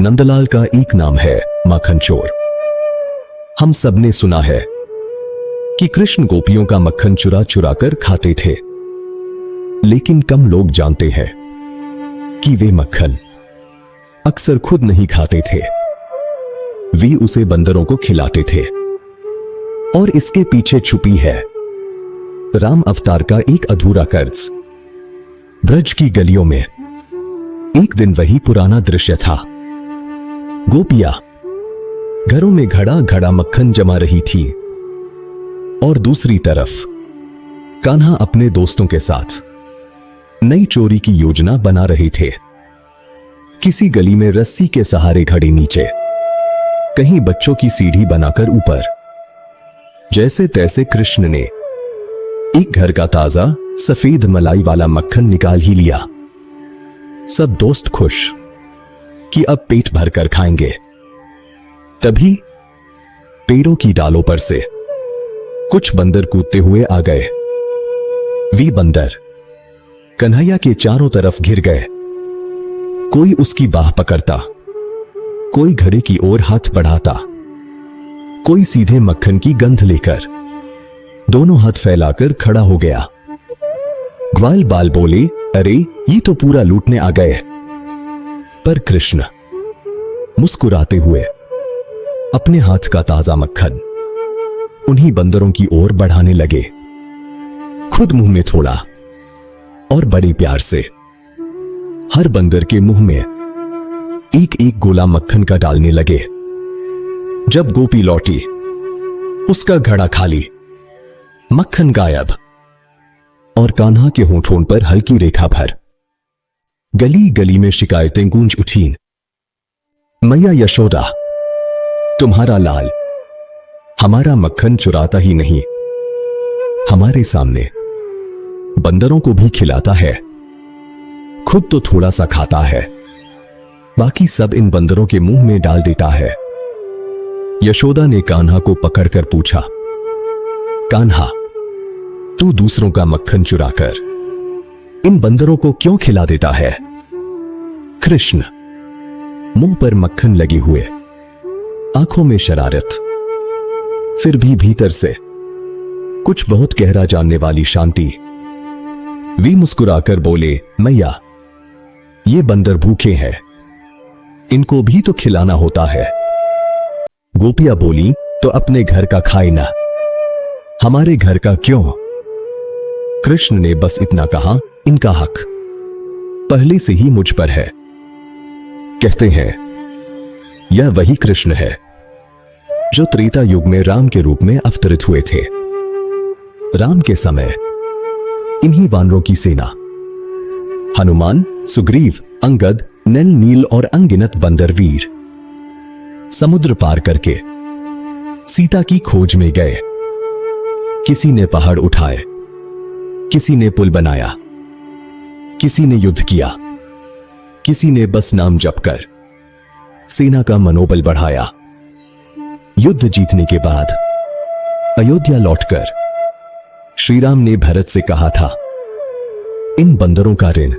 नंदलाल का एक नाम है माखन चोर। हम सबने सुना है कि कृष्ण गोपियों का मक्खन चुरा चुरा कर खाते थे, लेकिन कम लोग जानते हैं कि वे मक्खन अक्सर खुद नहीं खाते थे, वे उसे बंदरों को खिलाते थे। और इसके पीछे छुपी है राम अवतार का एक अधूरा कर्ज। ब्रज की गलियों में एक दिन वही पुराना दृश्य था। गोपियां घरों में घड़ा घड़ा मक्खन जमा रही थी और दूसरी तरफ कान्हा अपने दोस्तों के साथ नई चोरी की योजना बना रहे थे। किसी गली में रस्सी के सहारे घड़े नीचे, कहीं बच्चों की सीढ़ी बनाकर ऊपर। जैसे तैसे कृष्ण ने एक घर का ताजा सफेद मलाई वाला मक्खन निकाल ही लिया। सब दोस्त खुश कि अब पेट भर कर खाएंगे। तभी पेड़ों की डालों पर से कुछ बंदर कूदते हुए आ गए। वे बंदर कन्हैया के चारों तरफ घिर गए। कोई उसकी बाह पकड़ता, कोई घड़े की ओर हाथ बढ़ाता, कोई सीधे मक्खन की गंध लेकर दोनों हाथ फैलाकर खड़ा हो गया। ग्वाल बाल बोले, अरे ये तो पूरा लूटने आ गए। पर कृष्ण मुस्कुराते हुए अपने हाथ का ताजा मक्खन उन्हीं बंदरों की ओर बढ़ाने लगे। खुद मुंह में थोड़ा और बड़े प्यार से हर बंदर के मुंह में एक एक गोला मक्खन का डालने लगे। जब गोपी लौटी, उसका घड़ा खाली, मक्खन गायब और कान्हा के होठों पर हल्की रेखा भर। गली गली में शिकायतें गूंज उठीं। मैया यशोदा, तुम्हारा लाल हमारा मक्खन चुराता ही नहीं, हमारे सामने बंदरों को भी खिलाता है। खुद तो थोड़ा सा खाता है, बाकी सब इन बंदरों के मुंह में डाल देता है। यशोदा ने कान्हा को पकड़कर पूछा, कान्हा, तू दूसरों का मक्खन चुराकर इन बंदरों को क्यों खिला देता है? कृष्ण मुंह पर मक्खन लगे हुए, आंखों में शरारत, फिर भी भीतर से कुछ बहुत गहरा जानने वाली शांति। वे मुस्कुराकर बोले, मैया, ये बंदर भूखे हैं, इनको भी तो खिलाना होता है। गोपियां बोली, तो अपने घर का खाए ना, हमारे घर का क्यों? कृष्ण ने बस इतना कहा, इनका हक पहले से ही मुझ पर है। कहते हैं यह वही कृष्ण है जो त्रेता युग में राम के रूप में अवतरित हुए थे। राम के समय इन्हीं वानरों की सेना हनुमान, सुग्रीव, अंगद, नल, नील और अनगिनत बंदर वीर समुद्र पार करके सीता की खोज में गए। किसी ने पहाड़ उठाए, किसी ने पुल बनाया, किसी ने युद्ध किया, किसी ने बस नाम जपकर सेना का मनोबल बढ़ाया। युद्ध जीतने के बाद अयोध्या लौटकर श्री राम ने भरत से कहा था, इन बंदरों का ऋण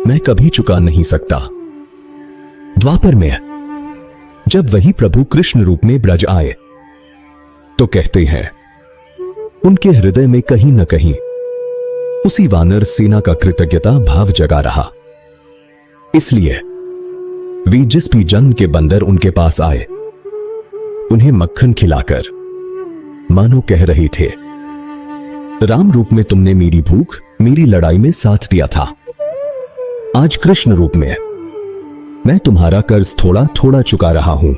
मैं कभी चुका नहीं सकता। द्वापर में जब वही प्रभु कृष्ण रूप में ब्रज आए तो कहते हैं उनके हृदय में कहीं न कहीं उसी वानर सेना का कृतज्ञता भाव जगा रहा। इसलिए वे जिस भी जन्म के बंदर उनके पास आए, उन्हें मक्खन खिलाकर मानो कह रहे थे, राम रूप में तुमने मेरी भूख, मेरी लड़ाई में साथ दिया था। आज कृष्ण रूप में मैं तुम्हारा कर्ज थोड़ा थोड़ा चुका रहा हूं।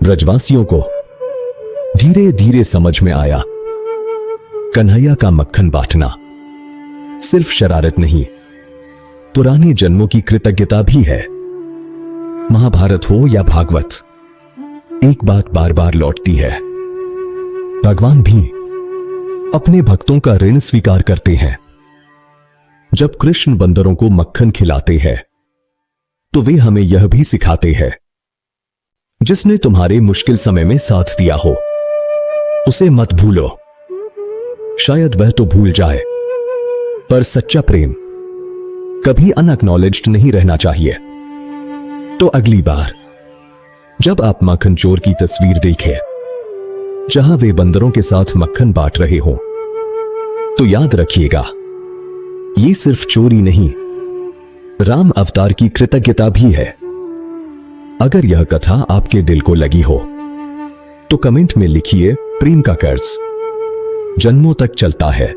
ब्रजवासियों को धीरे धीरे समझ में आया, कन्हैया का मक्खन बांटना सिर्फ शरारत नहीं, पुराने जन्मों की कृतज्ञता भी है। महाभारत हो या भागवत, एक बात बार बार लौटती है, भगवान भी अपने भक्तों का ऋण स्वीकार करते हैं। जब कृष्ण बंदरों को मक्खन खिलाते हैं तो वे हमें यह भी सिखाते हैं, जिसने तुम्हारे मुश्किल समय में साथ दिया हो उसे मत भूलो। शायद वह तो भूल जाए, पर सच्चा प्रेम कभी अनएक्नॉलेज्ड नहीं रहना चाहिए। तो अगली बार जब आप माखन चोर की तस्वीर देखें जहां वे बंदरों के साथ मक्खन बांट रहे हो, तो याद रखिएगा ये सिर्फ चोरी नहीं, राम अवतार की कृतज्ञता भी है। अगर यह कथा आपके दिल को लगी हो तो कमेंट में लिखिए, प्रेम का कर्ज जन्मों तक चलता है।